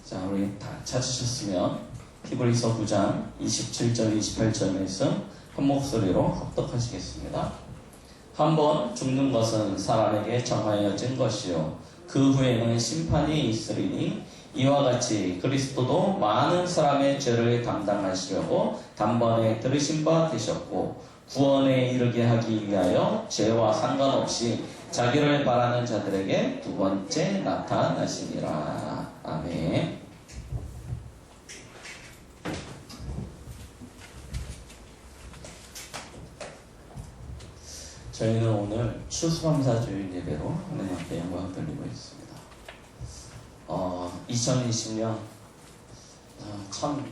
자, 우리 다 찾으셨으면 히브리서 9장 27절 28절 말씀 한 목소리로 합독하시겠습니다. 한번 죽는 것은 사람에게 정하여진 것이요 그 후에는 심판이 있으리니 이와 같이 그리스도도 많은 사람의 죄를 담당하시려고 단번에 들으신 바 되셨고 구원에 이르게 하기 위하여 죄와 상관없이 자기를 바라는 자들에게 두 번째 나타나시니라. 아멘. 저희는 오늘 추수감사주일 예배로 하나님 앞에 영광을 돌리고 있습니다. 2020년 참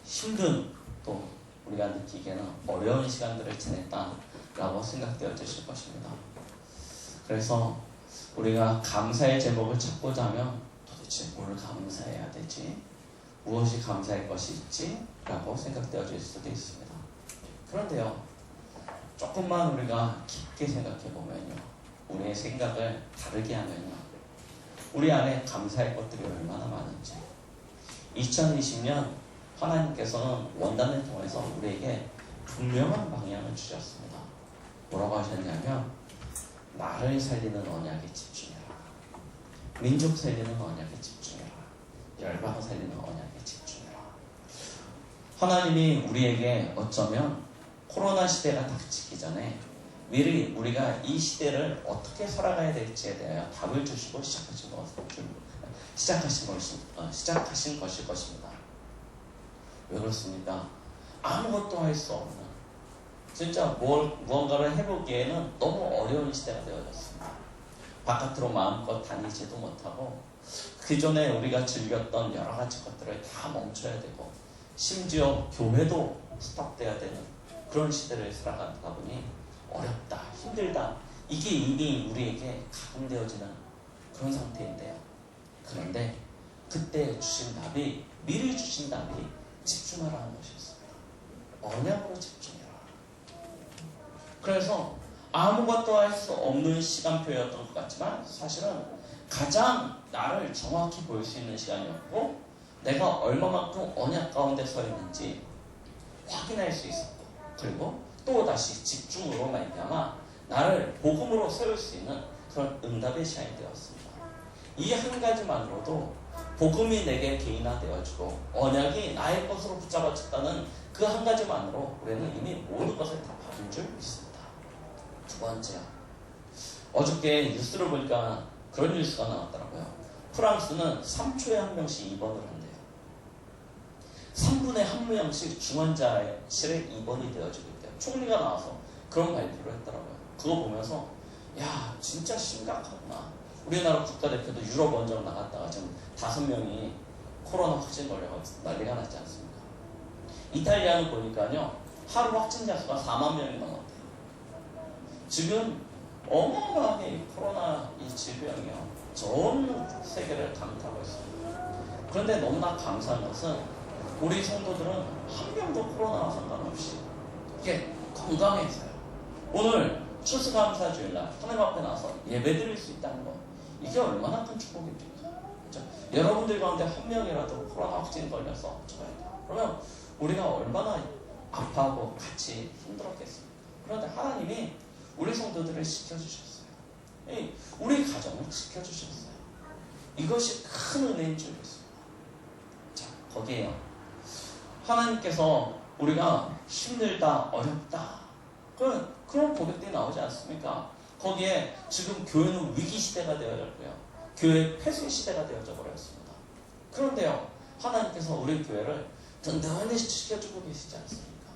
힘든, 또 우리가 느끼기에는 어려운 시간들을 지냈다라고 생각되어지실 것입니다. 그래서 우리가 감사의 제목을 찾고자 하면 도대체 뭘 감사해야 되지? 무엇이 감사할 것이 있지? 라고 생각되어질 수도 있습니다. 그런데요, 조금만 우리가 깊게 생각해보면요, 우리의 생각을 다르게 하면요, 우리 안에 감사할 것들이 얼마나 많은지. 2020년 하나님께서는 원단을 통해서 우리에게 분명한 방향을 주셨습니다. 뭐라고 하셨냐면, 나를 살리는 언약에 집중해라, 민족 살리는 언약에 집중해라, 열방 살리는 언약에 집중해라. 하나님이 우리에게 어쩌면 코로나 시대가 닥치기 전에 미리 우리가 이 시대를 어떻게 살아가야 될지에 대하여 답을 주시고 시작하신 것일 것입니다. 왜 그렇습니까? 아무것도 할 수 없는, 진짜 무언가를 해보기에는 너무 어려운 시대가 되어졌습니다. 바깥으로 마음껏 다니지도 못하고 그전에 우리가 즐겼던 여러 가지 것들을 다 멈춰야 되고, 심지어 교회도 스톱돼야 되는 그런 시대를 살아가다 보니 어렵다, 힘들다, 이게 이미 우리에게 각인되어지는 그런 상태인데요. 그런데 그때 주신 답이, 미리 주신 답이 집중하라는 것이었습니다. 언약으로 집중해라. 그래서 아무것도 할 수 없는 시간표였던 것 같지만 사실은 가장 나를 정확히 볼 수 있는 시간이었고, 내가 얼마만큼 언약 가운데 서 있는지 확인할 수 있었고, 그리고 또 다시 집중으로 말미암아 나를 복음으로 세울 수 있는 그런 응답의 시간이 되었습니다. 이 한 가지만으로도 복음이 내게 개인화되어지고 언약이 나의 것으로 붙잡아졌다는 그 한 가지만으로 우리는 이미 모든 것을 다 받은 줄 믿습니다. 두 번째요, 어저께 뉴스를 보니까 그런 뉴스가 나왔더라고요. 프랑스는 3초에 한 명씩 입원을 한대요. 3분에 한 명씩 중환자실에 입원이 되어지고 있대요. 총리가 나와서 그런 발표를 했더라고요. 그거 보면서 야, 진짜 심각하구나. 우리나라 국가대표도 유럽 원정 나갔다가 지금 5명이 코로나 확진 걸려가지고 난리가 났지 않습니까? 이탈리아는 보니까요, 하루 확진자 수가 4만 명이 넘었대요. 지금 어마어마하게 이 코로나 이 질병이요, 전 세계를 강타하고 있습니다. 그런데 너무나 감사한 것은 우리 성도들은 한 명도 코로나와 상관없이 이게 건강해서요, 오늘 추수감사주일날 하나님 앞에 나와서 예배드릴 수 있다는 것, 이게 얼마나 큰 축복입니까? 그렇죠? 여러분들 가운데 한 명이라도 코로나 확진 걸려서 죽어야 돼요. 그러면 우리가 얼마나 아파하고 같이 힘들었겠습니까? 그런데 하나님이 우리 성도들을 지켜주셨어요. 우리 가정을 지켜주셨어요. 이것이 큰 은혜인 줄 믿습니다. 자, 거기에요, 하나님께서 우리가 힘들다, 어렵다, 그런 고백들이 나오지 않습니까? 거기에 지금 교회는 위기시대가 되어졌고요, 교회 폐쇄 시대가 되어져 버렸습니다. 그런데요, 하나님께서 우리 교회를 든든히 지켜주고 계시지 않습니까?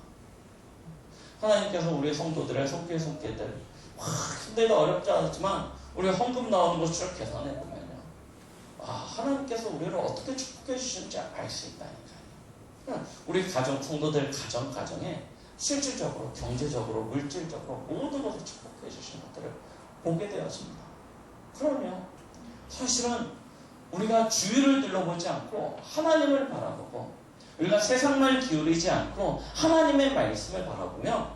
하나님께서 우리 성도들의 손길들 힘들다, 어렵지 않았지만 우리 헌금 나오는 것을 계산해 보면요, 하나님께서 우리를 어떻게 축복해 주시는지 알 수 있다니까요. 우리 가정, 성도들 가정에 실질적으로, 경제적으로, 물질적으로 모든 것을 축복해 주시는 것들을 보게 되었습니다. 그러면 사실은 우리가 주위를 둘러보지 않고 하나님을 바라보고, 우리가 세상만 기울이지 않고 하나님의 말씀을 바라보면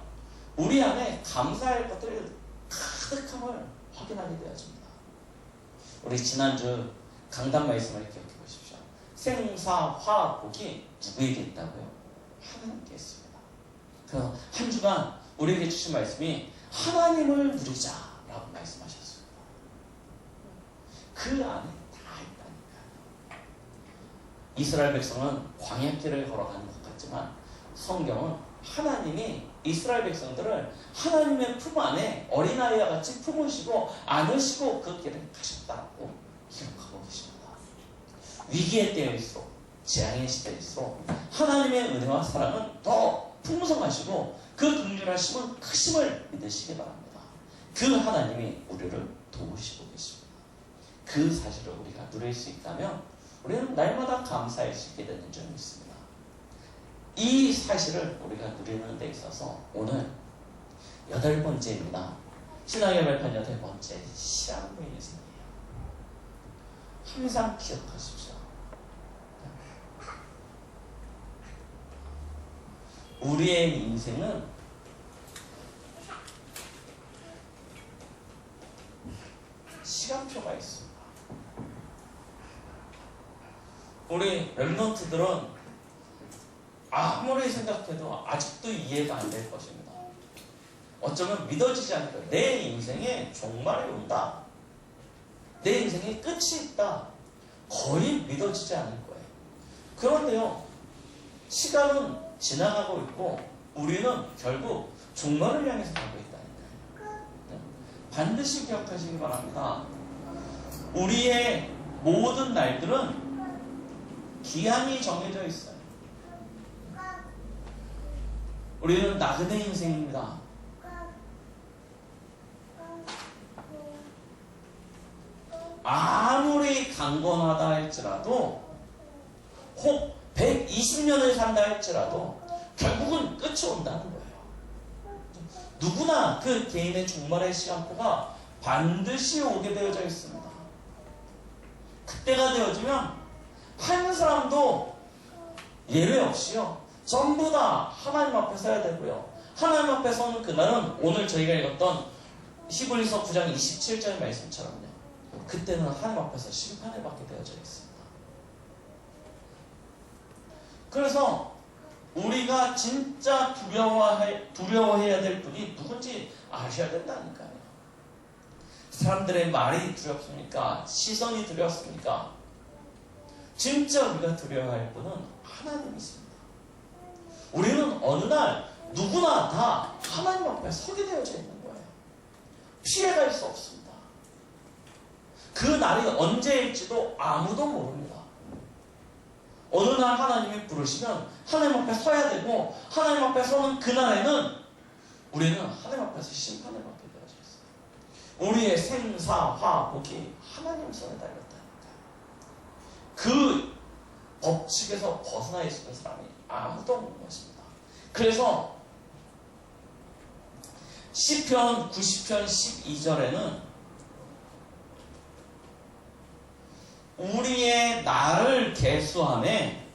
우리 안에 감사할 것들이 가득함을 확인하게 되어집니다. 우리 지난주 강단 말씀을 기억해 보십시오. 생사, 화, 복이 누구에게 있다고요? 하나님께 있습니다. 그래서 한 주간 우리에게 주신 말씀이 하나님을 누리자라고 말씀하셨습니다. 그 안에 다 있다니까요. 이스라엘 백성은 광야길을 걸어가는 것 같지만 성경은 하나님이 이스라엘 백성들을 하나님의 품 안에 어린아이와 같이 품으시고 안으시고 그 길을 가셨다고 기록하고 계십니다. 위기의 때일수록, 재앙의 시대일수록 하나님의 은혜와 사랑은 더 풍성하시고 그 긍휼하심은 크심을 믿으시기 바랍니다. 그 하나님이 우리를 도우시고 계십니다. 그 사실을 우리가 누릴 수 있다면 우리는 날마다 감사할 수 있게 되는 줄 믿습니다. 이 사실을 우리가 누리는 데 있어서 오늘 8번째입니다. 신앙의 발판 8번째, 시한부의 인생이에요. 항상 기억하십시오. 우리의 인생은 시간표가 있습니다. 우리 랩런트들은 아무리 생각해도 아직도 이해가 안 될 것입니다. 어쩌면 믿어지지 않을 거예요. 내 인생에 종말이 온다. 내 인생에 끝이 있다. 거의 믿어지지 않을 거예요. 그런데요, 시간은 지나가고 있고 우리는 결국 종말을 향해서 가고 있다니까요. 반드시 기억하시기 바랍니다. 우리의 모든 날들은 기한이 정해져 있어요. 우리는 나그네 인생입니다. 아무리 강건하다 할지라도 혹 120년을 산다 할지라도 결국은 끝이 온다는 거예요. 누구나 그 개인의 종말의 시간표가 반드시 오게 되어져 있습니다. 그때가 되어지면 한 사람도 예외 없이요, 전부 다 하나님 앞에 서야 되고요. 하나님 앞에 서는 그날은 오늘 저희가 읽었던 히브리서 9장 27절 말씀처럼요, 그때는 하나님 앞에서 심판을 받게 되어져 있습니다. 그래서 우리가 진짜 두려워해야 될 분이 누군지 아셔야 된다니까요. 사람들의 말이 두렵습니까? 시선이 두렵습니까? 진짜 우리가 두려워할 분은 하나님이십니다. 우리는 어느 날 누구나 다 하나님 앞에 서게 되어져 있는 거예요. 피해갈 수 없습니다. 그 날이 언제일지도 아무도 모릅니다. 어느 날 하나님이 부르시면 하나님 앞에 서야 되고, 하나님 앞에 서는 그날에는 우리는 하나님 앞에서 심판을 받게 되어져 있어요. 우리의 생사, 화, 복이 하나님 손에 달렸다니까요. 그 법칙에서 벗어나 있는 사람이 아무도 없는 것입니다. 그래서 시편 90편 12절에는 우리의 나를 계수함에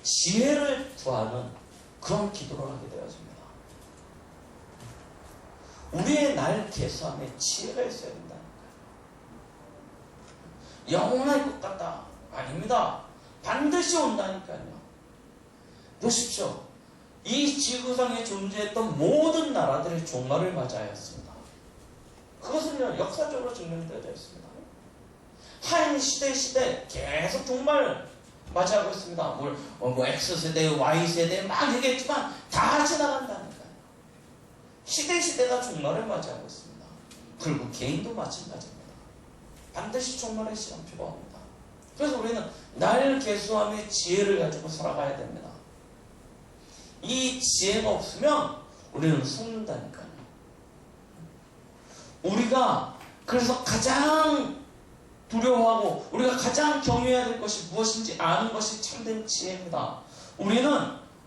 지혜를 구하는 그런 기도를 하게 되어집니다. 우리의 나를 계수함에 지혜가 있어야 된다니까요. 영원할 것 같다. 아닙니다. 반드시 온다니까요. 보십시오. 이 지구상에 존재했던 모든 나라들의 종말을 맞이하였습니다. 그것은요, 역사적으로 증명되어 있습니다. 한 시대 계속 종말 맞이하고 있습니다. 뭐 X세대, Y세대 막 얘기했지만 다 지나간다니까요. 시대가 종말을 맞이하고 있습니다. 그리고 개인도 마찬가지입니다. 반드시 종말의 시간표가 옵니다. 그래서 우리는 날 계수함의 지혜를 가지고 살아가야 됩니다. 이 지혜가 없으면 우리는 속는다니까요. 우리가 그래서 가장 두려워하고 우리가 가장 경외해야 될 것이 무엇인지 아는 것이 참된 지혜입니다. 우리는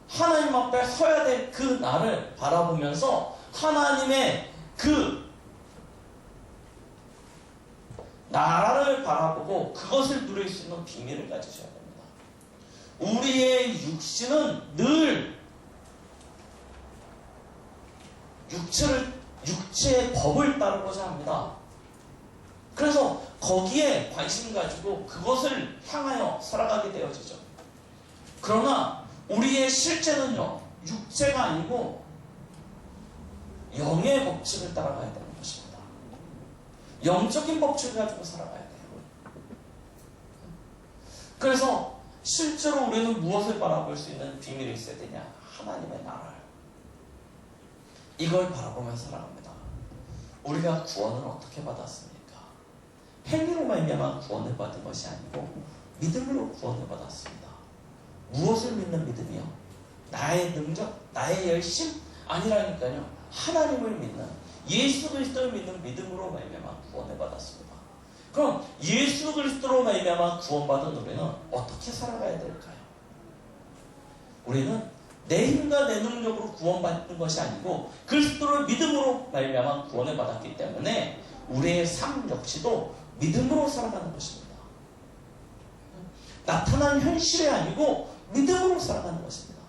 하나님 앞에 서야 될 그 날을 바라보면서 하나님의 그 나라를 바라보고 그것을 누릴 수 있는 비밀을 가지셔야 됩니다. 우리의 육신은 늘 육체의 법을 따르고자 합니다. 그래서 거기에 관심 가지고 그것을 향하여 살아가게 되어지죠. 그러나 우리의 실제는요, 육체가 아니고 영의 법칙을 따라가야 되는 것입니다. 영적인 법칙을 가지고 살아가야 돼요. 그래서 실제로 우리는 무엇을 바라볼 수 있는 비밀이 있어야 되냐? 하나님의 나라를. 이걸 바라보며 살아갑니다. 우리가 구원을 어떻게 받았습니까? 행위로 말미암아 구원을 받은 것이 아니고 믿음으로 구원을 받았습니다. 무엇을 믿는 믿음이요? 나의 능력, 나의 열심? 아니라니까요. 하나님을 믿는, 예수 그리스도를 믿는 믿음으로 말미암아 구원을 받았습니다. 그럼 예수 그리스도로 말미암아 구원받은 우리는 어떻게 살아가야 될까요? 우리는 내 힘과 내 능력으로 구원받는 것이 아니고 그리스도를 믿음으로 말미암아 구원을 받았기 때문에 우리의 삶 역시도 믿음으로 살아가는 것입니다. 나타난 현실이 아니고 믿음으로 살아가는 것입니다.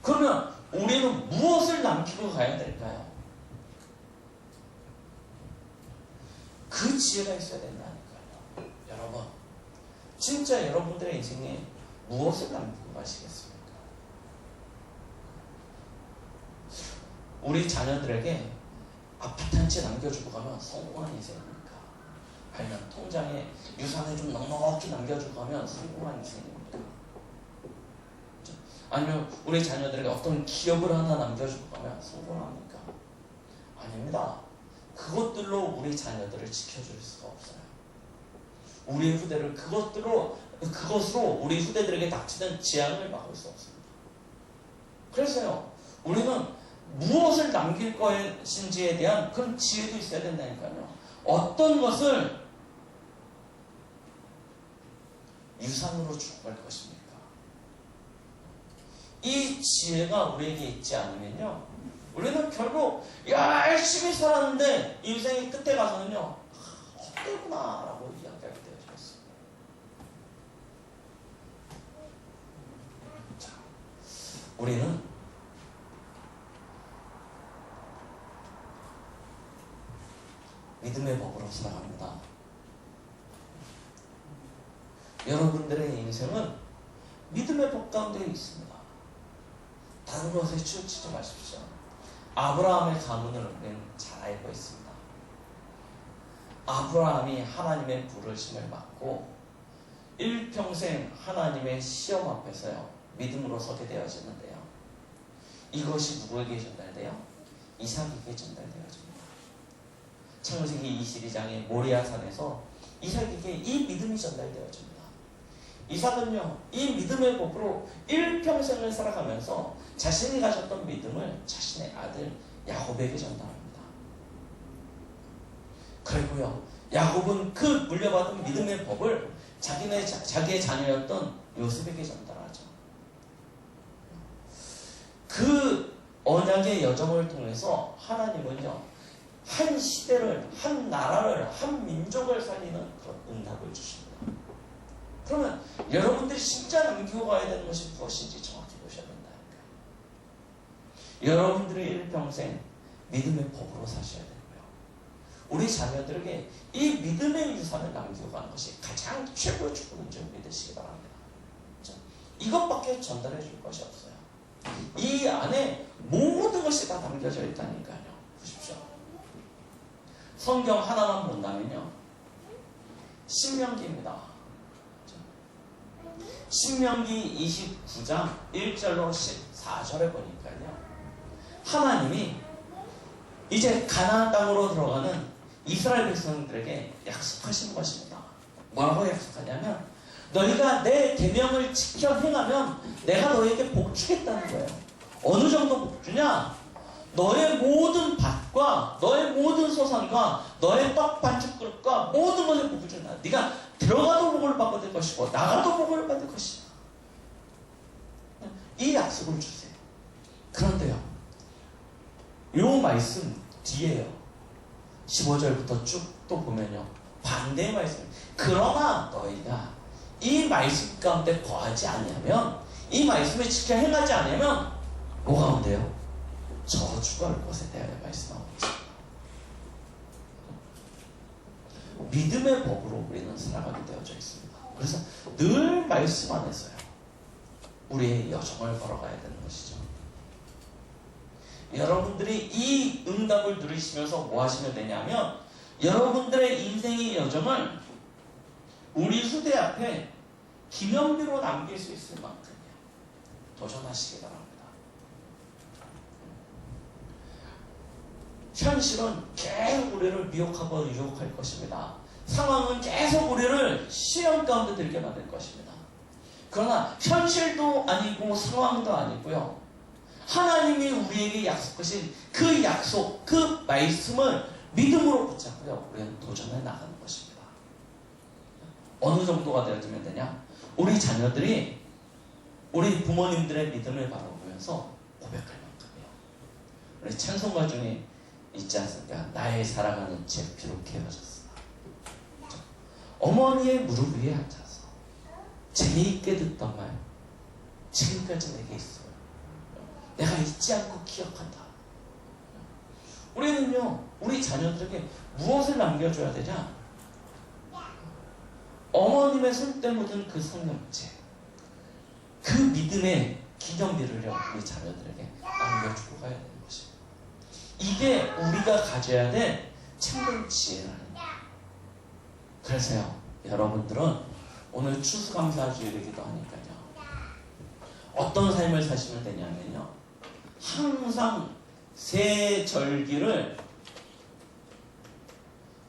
그러면 우리는 무엇을 남기고 가야 될까요? 그 지혜가 있어야 된다니까요. 여러분, 진짜 여러분들의 인생에 무엇을 남기고 가시겠습니까? 우리 자녀들에게 아파트 한 채 남겨주고 가면 성공한 인생입니까? 아니면 통장에 유산을 좀 넉넉히 남겨주고 가면 성공한 인생입니까? 아니면 우리 자녀들에게 어떤 기업을 하나 남겨주고 가면 성공합니까? 아닙니다. 그것들로 우리 자녀들을 지켜줄 수가 없어요. 우리 후대를 그것으로 우리 후대들에게 닥치는 재앙을 막을 수 없습니다. 그래서요, 우리는 무엇을 남길 것인지에 대한 그런 지혜도 있어야 된다니까요. 어떤 것을 유산으로 주고 갈 것입니까? 이 지혜가 우리에게 있지 않으면요, 우리는 결국 열심히 살았는데 인생의 끝에 가서는요, 헛되구나 라고 이야기하게 되어졌습니다. 자, 우리는 믿음의 법으로 살아갑니다. 여러분들의 인생은 믿음의 법 가운데 있습니다. 다른 것에 치우치지 마십시오. 아브라함의 가문을 우리는 잘 알고 있습니다. 아브라함이 하나님의 부르심을 받고 일평생 하나님의 시험 앞에서요, 믿음으로 서게 되어지는데요. 이것이 누구에게 전달돼요? 이삭에게 전달되어집니다. 창세기 22장의 모리아산에서 이삭에게 이 믿음이 전달되어집니다. 이삭은요, 이 믿음의 법으로 일평생을 살아가면서 자신이 가졌던 믿음을 자신의 아들 야곱에게 전달합니다. 그리고요, 야곱은 그 물려받은 믿음의 법을 자기의 자녀였던 요셉에게 전달하죠. 그 언약의 여정을 통해서 하나님은요, 한 시대를, 한 나라를, 한 민족을 살리는 그런 응답을 주십니다. 그러면 여러분들이 진짜 남기고 가야 되는 것이 무엇인지 정확히 보셔야 된다니까요. 여러분들의 일평생 믿음의 법으로 사셔야 되고요. 우리 자녀들에게 이 믿음의 유산을 남기고 가는 것이 가장 최고의 축복인 줄 믿으시기 바랍니다. 이것밖에 전달해 줄 것이 없어요. 이 안에 모든 것이 다 담겨져 있다니까요. 보십시오. 성경 하나만 본다면요, 신명기입니다. 신명기 29장 1절로 14절에 보니까요, 하나님이 이제 가나안 땅으로 들어가는 이스라엘 백성들에게 약속하신 것입니다. 뭐라고 약속하냐면, 너희가 내 계명을 지켜 행하면 내가 너희에게 복 주겠다는 거예요. 어느 정도 복 주냐? 너의 모든 밭과 너의 모든 소산과 너의 떡 반죽 그릇과 모든 것에 복을 준다. 네가 들어가도 복을 받을 것이고 나가도 복을 받을 것이다. 이 약속을 주세요. 그런데요, 요 말씀 뒤에요, 15절부터 쭉 또 보면요, 반대의 말씀. 그러나 너희가 이 말씀 가운데 거하지 않으면, 이 말씀을 지켜 행하지 않으면 뭐가 온대요? 저주가 올 것에 대하여 말씀하고 있습니다. 믿음의 법으로 우리는 살아가게 되어져 있습니다. 그래서 늘 말씀 안에서요, 우리의 여정을 걸어가야 되는 것이죠. 여러분들이 이 응답을 누리시면서 뭐 하시면 되냐면, 여러분들의 인생의 여정을 우리 후대 앞에 기념비로 남길 수 있을 만큼요, 도전하시기 바랍니다. 현실은 계속 우리를 미혹하고 유혹할 것입니다. 상황은 계속 우리를 시험 가운데 들게 만들 것입니다. 그러나 현실도 아니고 상황도 아니고요, 하나님이 우리에게 약속하신 그 약속, 그 말씀을 믿음으로 붙잡고요, 우리는 도전해 나가는 것입니다. 어느 정도가 되어지면 되냐? 우리 자녀들이 우리 부모님들의 믿음을 바라보면서 고백할 만큼이요. 우리 찬송가 중에 있지 않습니까? 나의 사랑하는 제 피로 깨어졌어. 어머니의 무릎 위에 앉아서 재미있게 듣던 말, 지금까지 내게 있어요. 내가 잊지 않고 기억한다. 우리는요, 우리 자녀들에게 무엇을 남겨줘야 되냐? 어머님의 손때 묻은 그 성령제, 그 믿음의 기념비를요, 우리 자녀들에게 남겨주고 가야 되는 것입니다. 이게 우리가 가져야 될 참된 지혜라는 거예요. 그래서요, 여러분들은 오늘 추수감사주일이기도 하니까요, 어떤 삶을 사시면 되냐면요, 항상 새 절기를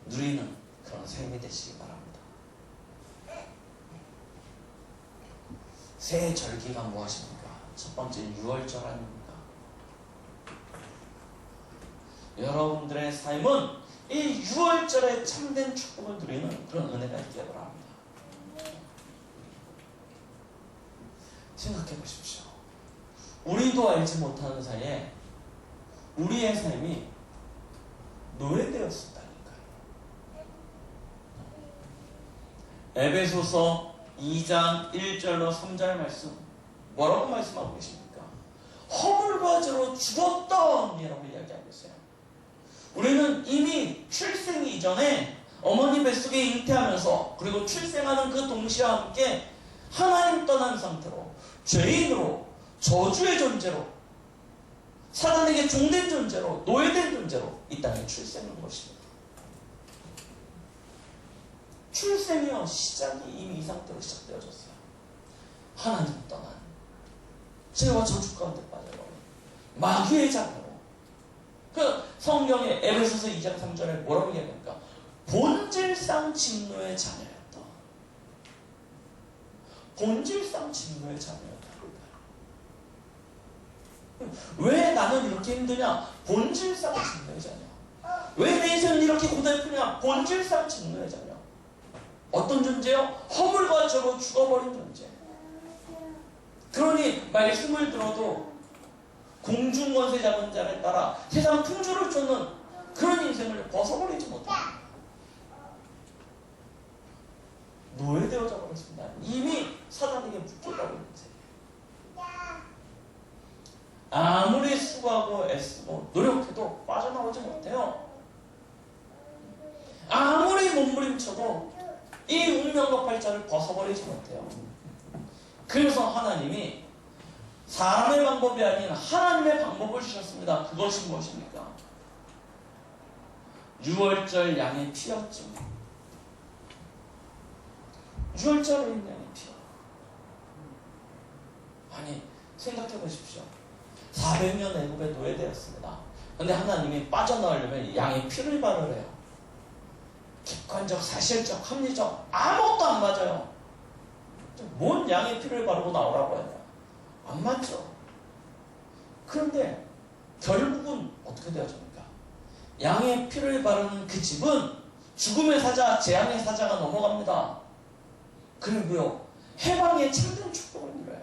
누리는 그런 삶이 되시기 바랍니다. 새 절기가 무엇입니까? 첫 번째 6월절 아닙니까? 여러분들의 삶은 이 6월절에 참된 축복을 누리는 그런 은혜가 있기를 바랍니다. 생각해 보십시오. 우리도 알지 못하는 사이에 우리의 삶이 노예되었었다니까요. 에베소서 2장 1절로 3절 말씀, 뭐라고 말씀하고 계십니까? 허물과 죄로 죽었던 이라고 이야기하고 있어요. 우리는 이미 출생 이전에 어머니 뱃속에 잉태하면서, 그리고 출생하는 그 동시와 함께 하나님 떠난 상태로, 죄인으로, 저주의 존재로, 사단에게 종된 존재로, 노예된 존재로 이 땅에 출생한 것입니다. 출생이요, 시작이 이미 이 상태로 시작되어졌어요. 하나님 떠난 죄와 저주 가운데 빠져버린 마귀의 자녀로. 그 성경에 에베소서 2장 3절에 뭐라고 얘기합니까? 본질상 진노의 자녀였다. 본질상 진노의 자녀였다. 왜 나는 이렇게 힘드냐? 본질상 진노의 자녀. 왜 내 인생은 이렇게 고달프냐? 본질상 진노의 자녀. 어떤 존재요? 허물과 죄로 죽어버린 존재. 그러니 말씀을 들어도 공중권세 잡은 자에 따라 세상 풍조를 쫓는 그런 인생을 벗어버리지 못합니다. 노예되어져 버렸습니다. 이미 사단에게 묶여버린 인생. 아무리 수고하고 애쓰고 노력해도 빠져나오지 못해요. 아무리 몸부림쳐도 이 운명과 팔자를 벗어버리지 못해요. 그래서 하나님이 사람의 방법이 아닌 하나님의 방법을 주셨습니다. 그것이 무엇입니까? 6월절 양의 피였죠. 6월절에 있는 양의 피요. 아니, 생각해 보십시오. 400년 애굽에 노예되었습니다. 그런데 하나님이 빠져나오려면 양의 피를 바르래요. 객관적, 사실적, 합리적 아무것도 안 맞아요. 뭔 양의 피를 바르고 나오라고 해요? 안 맞죠. 그런데 결국은 어떻게 되어집니까? 양의 피를 바르는 그 집은 죽음의 사자, 재앙의 사자가 넘어갑니다. 그리고요, 해방의 참된 축복을 누려요.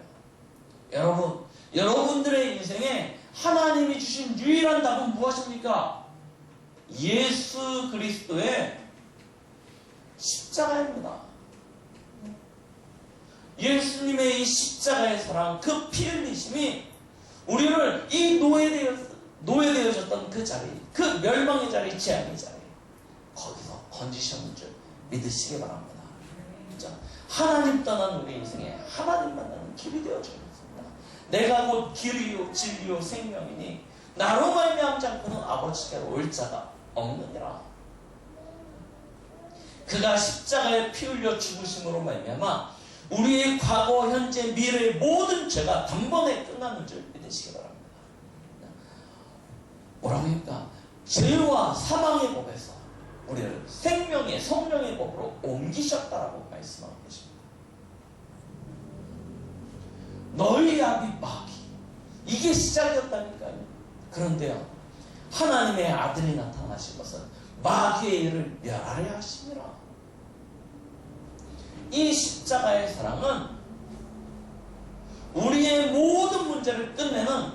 여러분, 여러분들의 인생에 하나님이 주신 유일한 답은 무엇입니까? 예수 그리스도의 십자가입니다. 예수님의 이 십자가의 사랑, 그 피 흘리심이 우리를 이 노예되어졌던 그 자리, 그 멸망의 자리, 재앙의 자리, 거기서 건지셨는 줄 믿으시기 바랍니다. 자, 하나님 떠난 우리 인생에 하나님 만나는 길이 되어주겠습니다. 내가 곧 길이요 진리요 생명이니 나로 말미암지 않고는 아버지께로 올 자가 없느니라. 그가 십자가에 피 흘려 죽으심으로 말미암아 우리의 과거, 현재, 미래의 모든 죄가 단번에 끝나는 줄 믿으시기 바랍니다. 뭐라고 합니까? 죄와 사망의 법에서 우리를 생명의 성령의 법으로 옮기셨다라고 말씀하고 계십니다. 너희 아비 마귀, 이게 시작이었다니까요. 그런데요, 하나님의 아들이 나타나신 것은 마귀의 일을 멸하려 하심이라. 이 십자가의 사랑은 우리의 모든 문제를 끝내는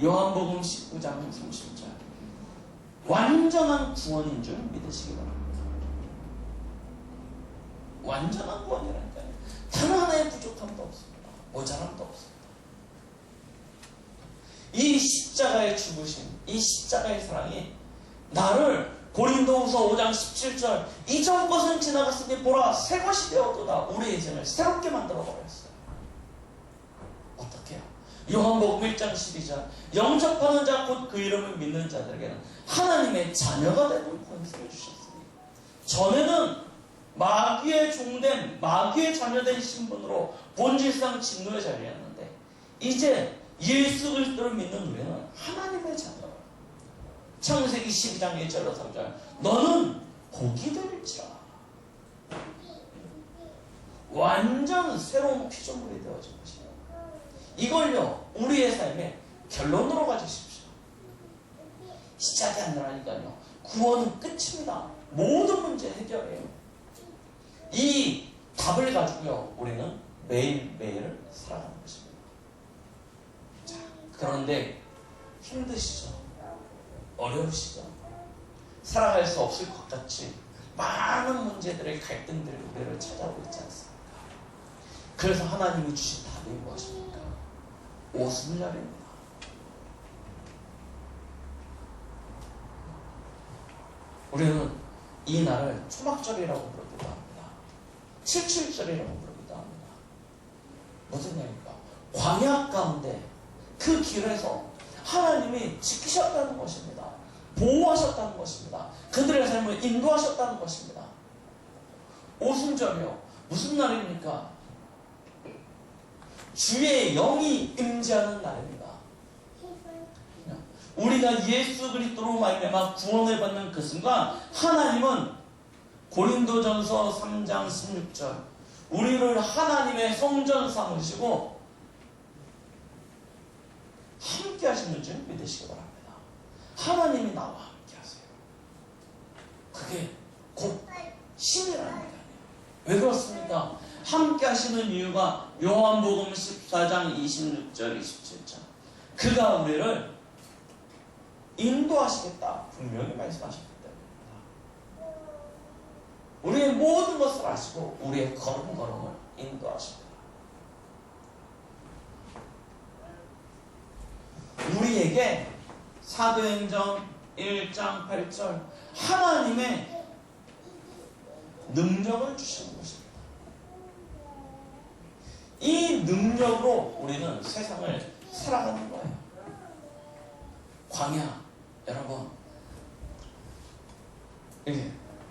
요한복음 19장 30절 완전한 구원인 줄 믿으시기 바랍니다. 완전한 구원이라니까요. 단 하나의 부족함도 없습니다. 모자람도 없습니다. 이 십자가의 죽으심, 이 십자가의 사랑이 나를 고린도후서 5장 17절 이전 것은 지나갔으니 보라 새 것이 되었도다. 우리의 인생을 새롭게 만들어버렸어요. 어떻게요? 요한복음 1장 12절 영접하는 자 곧 그 이름을 믿는 자들에게는 하나님의 자녀가 되는 권세를 주셨으니 전에는 마귀의 종된 마귀의 자녀된 신분으로 본질상 진노의 자리였는데 이제 예수 그리스도를 믿는 우리는 하나님의 자녀. 창세기 12장 1절로 3절 너는 복이 될지라. 완전 새로운 피조물이 되어진 것이에요. 이걸요 우리의 삶의 결론으로 가지십시오. 시작이 아니라니까요. 구원은 끝입니다. 모든 문제 해결해요. 이 답을 가지고요 우리는 매일매일을 살아가는 것입니다. 자, 그런데 힘드시죠? 어려우시죠? 살아갈 수 없을 것 같이 많은 문제들의 갈등들이 우리를 찾아오고 있지 않습니까? 그래서 하나님이 주신 답이 무엇입니까? 오순절입니다. 우리는 이 날을 초막절이라고 부르기도 합니다. 칠칠절이라고 부르기도 합니다. 무슨 얘기입니까? 광야 가운데 그 길에서 하나님이 지키셨다는 것입니다. 보호하셨다는 것입니다. 그들의 삶을 인도하셨다는 것입니다. 오순절이요. 무슨 날입니까? 주의 영이 임재하는 날입니다. 우리가 예수 그리스도로 말미암아 구원을 받는 그 순간 하나님은 고린도전서 3장 16절 우리를 하나님의 성전 삼으시고 함께 하시는 줄 믿으시기 바랍니다. 하나님이 나와 함께 하세요. 그게 곧 신이라니까요. 왜 그렇습니까? 함께 하시는 이유가 요한복음 14장 26절 27절 그가 우리를 인도하시겠다 분명히 말씀하셨기 때문입니다. 우리의 모든 것을 아시고 우리의 걸음걸음을 인도하십니다. 우리에게 사도행전 1장 8절 하나님의 능력을 주시는 것입니다. 이 능력으로 우리는 세상을 살아가는 거예요. 광야, 여러분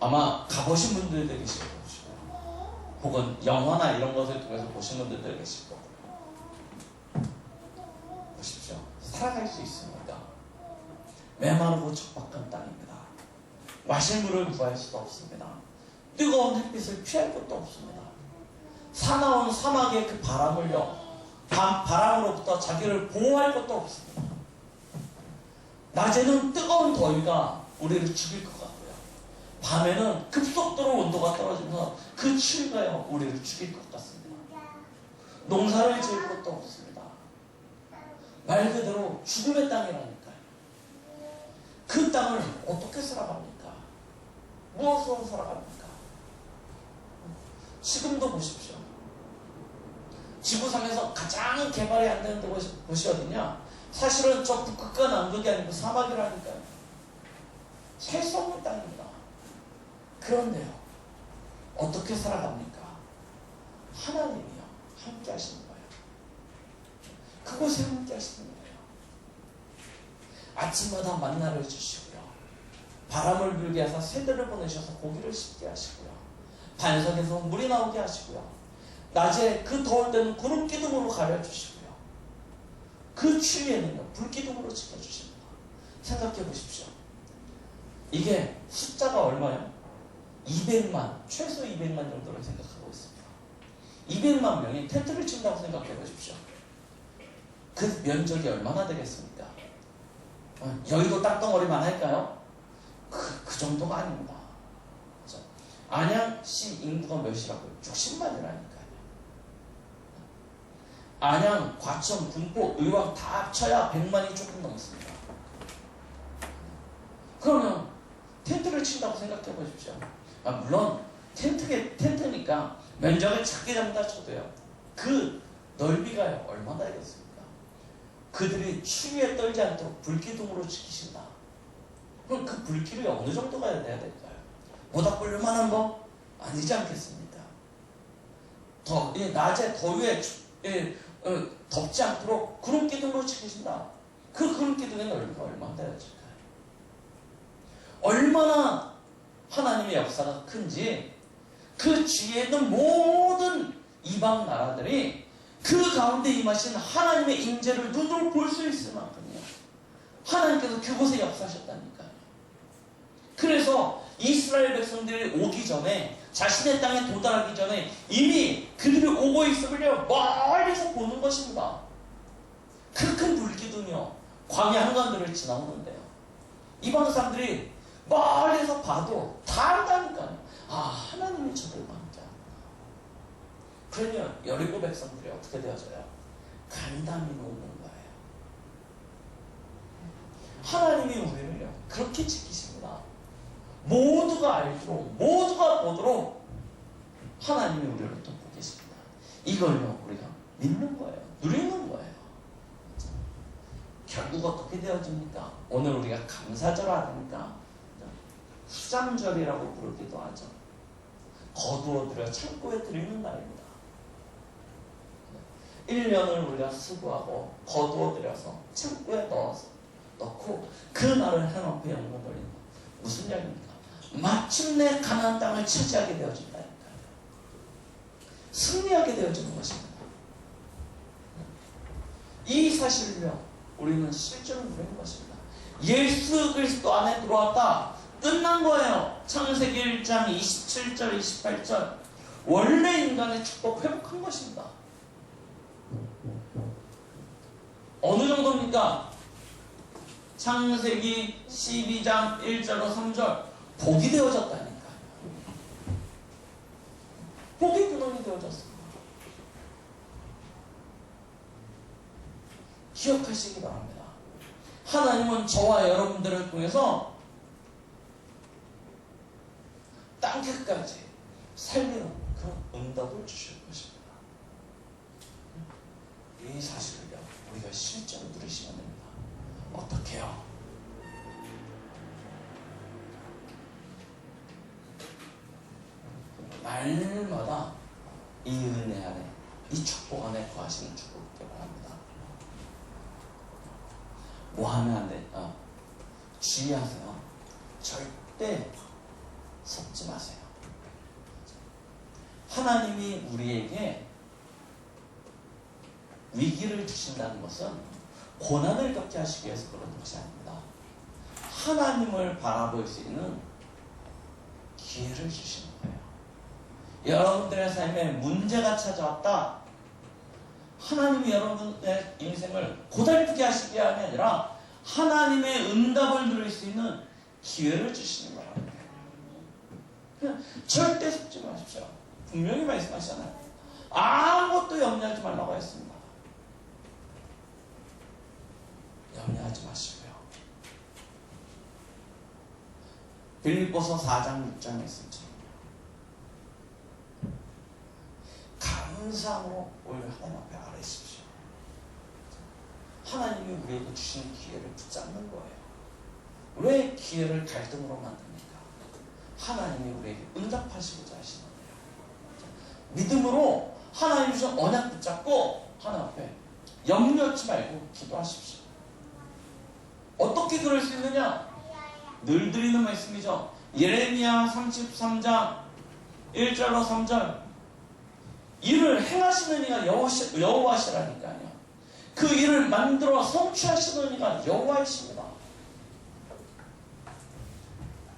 아마 가보신 분들도 계실 거고 혹은 영화나 이런 것을 통해서 보신 분들도 계실 거고 보십시오. 살아갈 수 있습니다. 메마르고 척박한 땅입니다. 마실 물을 구할 수도 없습니다. 뜨거운 햇빛을 피할 것도 없습니다. 사나운 사막의 그 바람을요 바람으로부터 자기를 보호할 것도 없습니다. 낮에는 뜨거운 더위가 우리를 죽일 것 같고요. 밤에는 급속도로 온도가 떨어지면서 그 추위가요 우리를 죽일 것 같습니다. 농사를 지을 것도 없습니다. 말 그대로 죽음의 땅이라니까요. 그 땅을 어떻게 살아갑니까? 무엇으로 살아갑니까? 지금도 보십시오. 지구상에서 가장 개발이 안 되는 곳이 어디냐? 사실은 저 북극과 남극이 아니고 사막이라니까요. 살 수 없는 땅입니다. 그런데요, 어떻게 살아갑니까? 하나님이요 함께 하시는 거예요. 그곳에 함께 하시는 거예요. 아침마다 만나를 주시고요, 바람을 불게 하사 새들을 보내셔서 고기를 씹게 하시고요, 반석에서 물이 나오게 하시고요, 낮에 그 더울 때는 구름 기둥으로 가려주시고요, 그 추위에는요 불기둥으로 지켜주십니다. 생각해 보십시오. 이게 숫자가 얼마요? 200만, 최소 200만 정도를 생각하고 있습니다. 200만 명이 텐트를 친다고 생각해 보십시오. 그 면적이 얼마나 되겠습니까? 여의도 땅덩어리만 할까요? 그 정도가 아닙니다. 그렇죠? 안양시 인구가 몇이라고요? 60만이라니까요. 안양, 과천, 군포, 의왕 다 합쳐야 100만이 조금 넘습니다. 그러면 텐트를 친다고 생각해 보십시오. 물론 텐트니까 면적을 작게 잡는다 쳐도요, 그 넓이가요 얼마나 되겠습니까? 그들이 추위에 떨지 않도록 불기둥으로 지키신다. 그럼 그 불길이 어느 정도가 돼야 될까요? 모닥불 만한 거? 아니지 않겠습니까? 낮에 더위에 덥지 않도록 구름기둥으로 지키신다. 그 구름기둥의 넓이가 얼마나 되어질까요? 얼마나 하나님의 역사가 큰지 그 주위에 있는 모든 이방 나라들이 그 가운데 임하신 하나님의 임재를 눈으로 볼 수 있을 만큼이요, 하나님께서 그곳에 역사하셨다니까요. 그래서 이스라엘 백성들이 오기 전에, 자신의 땅에 도달하기 전에 이미 그들이 오고 있음을 멀리서 보는 것입니다. 그 큰 불기둥이요 광야 한가운데를 지나오는데요, 이방 사람들이 멀리서 봐도 다 안다니까요. 하나님이 저들과 함께하구나. 그러면 여리고 백성들이 어떻게 되어져요? 간담이 놓는 거예요. 하나님이 우리를요 그렇게 지키십니다. 모두가 알도록, 모두가 보도록 하나님이 우리를 돕고 계십니다. 이걸요 우리가 믿는 거예요. 누리는 거예요. 결국 어떻게 되어집니까? 오늘 우리가 감사절 아닙니까? 수장절이라고 부르기도 하죠. 거두어들여 창고에 드리는 날입니다. 1년을 우리가 수고하고 거두어들여서 창고에 넣고 그 날을 하나님 앞에 영광 돌리는 것. 무슨 이야기입니까? 마침내 가나안 땅을 차지하게 되어진다니까요. 승리하게 되어지는 것입니다. 이 사실을요 우리는 실제로 누리는 것입니다. 예수 그리스도 안에 들어왔다, 끝난 거예요. 창세기 1장 27절 28절 원래 인간의 축복 회복한 것입니다. 어느 정도입니까? 창세기 12장 1절로 3절 복이 되어졌다니까요. 복의 근원이 되어졌습니다. 기억하시기 바랍니다. 하나님은 저와 여러분들을 통해서 땅끝까지 살리는 그런 응답을 주실 것입니다. 이 사실을요 우리가 실제로 누리시면 됩니다. 어떻게요? 날마다 이 은혜 안에, 이 축복 안에 거하시는 주를 바랍니다. 뭐 하면 안 돼? 주의하세요. 절대 섞지 마세요. 하나님이 우리에게 위기를 주신다는 것은 고난을 겪게 하시기 위해서 그런 것이 아닙니다. 하나님을 바라볼 수 있는 기회를 주시는 거예요. 여러분들의 삶에 문제가 찾아왔다. 하나님이 여러분의 인생을 고달프게 하시기 아니라 하나님의 응답을 누릴 수 있는 기회를 주시는 거랍니다. 절대 속지 마십시오. 분명히 말씀하시잖아요. 아무것도 염려하지 말라고 했습니다. 염려하지 마시고요. 빌립보서 4장 6장 말씀처럼 감사로 오히려 하나님 앞에 아뢰십시오. 하나님이 우리에게 주신 기회를 붙잡는 거예요. 왜 기회를 갈등으로 만듭니까? 하나님이 우리에게 응답하시고자 하시는 거예요. 믿음으로 하나님 주신 언약 붙잡고 하나님 앞에 염려치 말고 기도하십시오. 어떻게 그럴 수 있느냐? 늘 드리는 말씀이죠. 예레미야 33장 1절로 3절. 일을 행하시는 이가 여호와시라니까요. 그 일을 만들어 성취하시는 이가 여호와이십니다.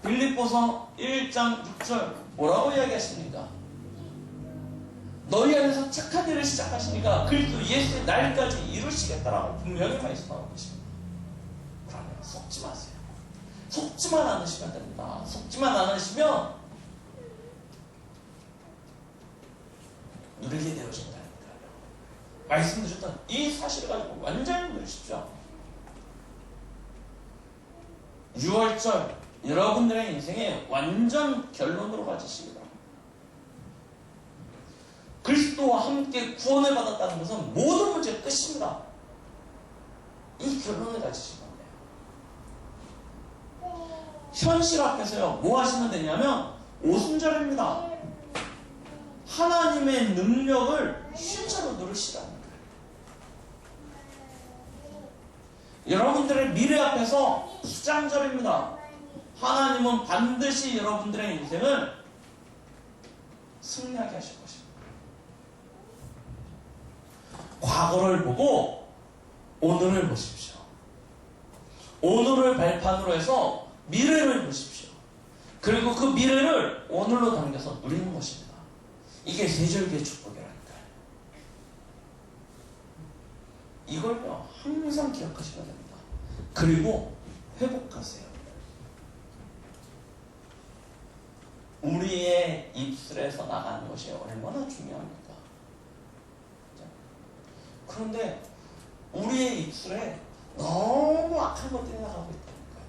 빌립보서 1장 6절 뭐라고 이야기하십니까? 너희 안에서 착한 일을 시작하시니까 그리스도 예수의 날까지 이루시겠다라고 분명히 말씀하고 계십니다. 그러면 속지 마세요. 속지만 않으시면 됩니다. 속지만 않으시면 누리게 되어진다니까요. 말씀드렸던 이 사실을 가지고 완전히 누리십시오. 6월절 여러분들의 인생의 완전 결론으로 가지시기 바랍니다. 그리스도와 함께 구원을 받았다는 것은 모든 문제의 끝입니다. 이 결론을 가지시기 바랍니다. 현실 앞에서요, 뭐 하시면 되냐면 오순절입니다. 하나님의 능력을 실제로 누리시라는 거예요. 여러분들의 미래 앞에서 수장절입니다. 하나님은 반드시 여러분들의 인생을 승리하게 하실 것입니다. 과거를 보고 오늘을 보십시오. 오늘을 발판으로 해서 미래를 보십시오. 그리고 그 미래를 오늘로 당겨서 누리는 것입니다. 이게 세절기의 축복이라니까요. 이걸요 항상 기억하시면 됩니다. 그리고 회복하세요. 우리의 입술에서 나가는 것이 얼마나 중요합니까? 그런데 우리의 입술에 너무 악한 것들이 나가고 있다니까요.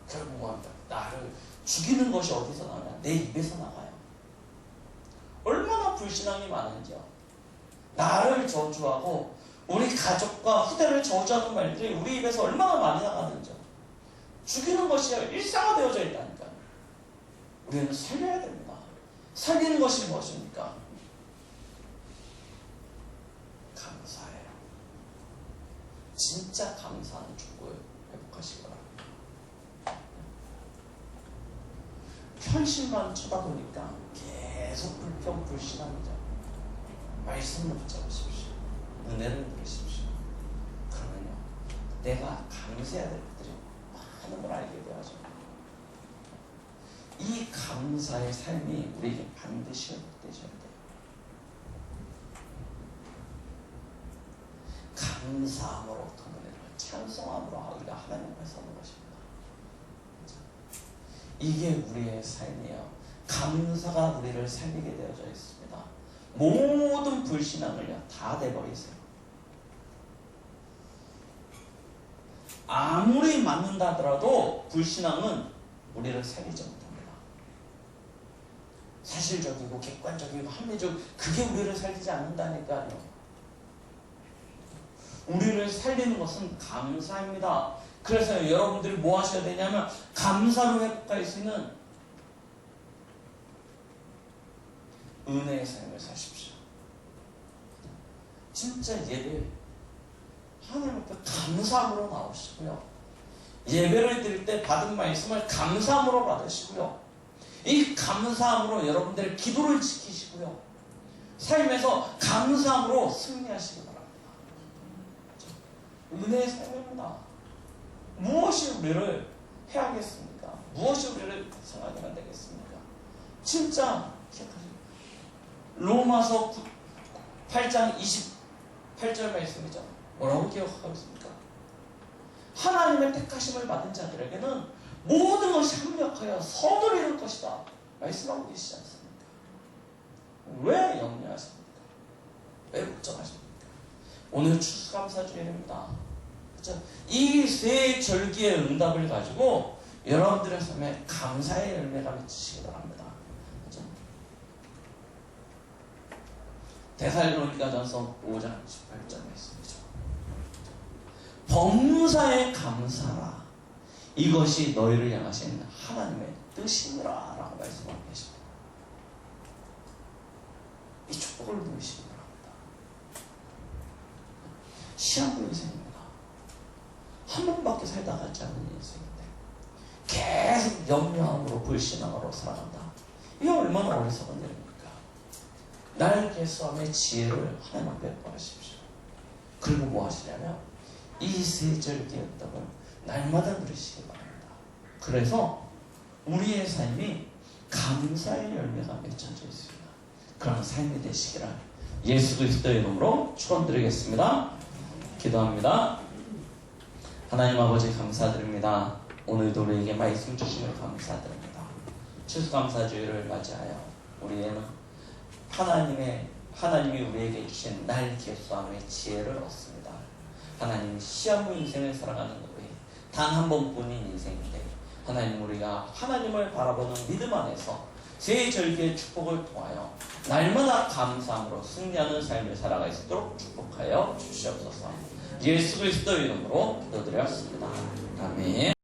결국 뭐합니까? 나를 죽이는 것이 어디서 나오냐? 내 입에서 나가요. 얼마나 불신앙이 많은지요. 나를 저주하고 우리 가족과 후대를 저주하는 말들이 우리 입에서 얼마나 많이 나가는지요. 죽이는 것이 일상화되어져 있다니까요. 우리는 살려야 됩니다. 살리는 것이 무엇입니까? 감사해요. 진짜 감사하는 축복을 회복하시기 바랍니다. 현실만 쳐다보니까 계속 불평불신합니다. 말씀을 붙잡으십시오. 은혜를 누리십시오. 그러면요, 내가 감사해야 될 것들이 많은 걸 알게 되어져. 이 감사의 삶이 우리에게 반드시 회복되셔야 돼요. 감사함으로 얻는 은혜를 찬송함으로 우리가 하나님 앞에 서는 것입니다. 이게 우리의 삶이에요. 감사가 우리를 살리게 되어져 있습니다. 모든 불신앙을요 다 내버리세요. 아무리 맞는다 하더라도 불신앙은 우리를 살리지 못합니다. 사실적이고 객관적이고 합리적, 그게 우리를 살리지 않는다니까요. 우리를 살리는 것은 감사입니다. 그래서 여러분들이 뭐 하셔야 되냐면 감사로 회복할 수 있는 은혜의 삶을 사십시오. 진짜 예배 하나님 앞에 감사함으로 나오시고요. 예배를 드릴 때 받은 말씀을 감사함으로 받으시고요. 이 감사함으로 여러분들의 기도를 지키시고요. 삶에서 감사함으로 승리하시기 바랍니다. 은혜의 삶입니다. 무엇이 우리를 해야겠습니까? 무엇이 우리를 생각하게 만들겠습니까? 진짜 기억하세요. 로마서 8장 28절 말씀이죠. 뭐라고 기억하고 있습니까? 하나님의 택하심을 받은 자들에게는 모든 것이 합력하여 선을 이룰 것이다 말씀하고 계시지 않습니까? 왜 염려하십니까? 왜 걱정하십니까? 오늘 추수감사주일입니다. 그렇죠? 이 세 절기의 응답을 가지고 여러분들의 삶에 감사의 열매가 맺히시기 바랍니다. 그렇죠? 데살로니가전서 5장 18절 말씀이죠. 범사에 감사라. 이것이 너희를 향하신 하나님의 뜻이니라 라고 말씀하고 계십니다. 축복을 누리시기 바랍니다. 시한부 인생입니다. 한 번밖에 살다 가지 않는 인생인데 계속 염려함으로 불신앙으로 살아간다. 이게 얼마나 어리석은 일입니까? 날 계수함의 지혜를 하나님 앞에 구하십시오. 그리고 뭐 하시냐면 이 세절기의 떡을 날마다 누리시기 바랍니다. 그래서 우리의 삶이 감사의 열매가 맺혀져 있습니다. 그런 삶이 되시기를 예수 그리스도의 이름으로 축원드리겠습니다. 기도합니다. 하나님 아버지 감사드립니다. 오늘도 우리에게 말씀 주심을 감사드립니다. 추수감사주일을 맞이하여 우리에는 하나님이 우리에게 주신 날 기수함의 지혜를 얻습니다. 하나님 시한부 인생을 살아가는 우리 단 한 번뿐인 인생인데 하나님 우리가 하나님을 바라보는 믿음 안에서 새 절기의 축복을 통하여 날마다 감사함으로 승리하는 삶을 살아갈 수 있도록 축복하여 주시옵소서. 예수 그리스도의 이름으로 기도드렸습니다. 아멘.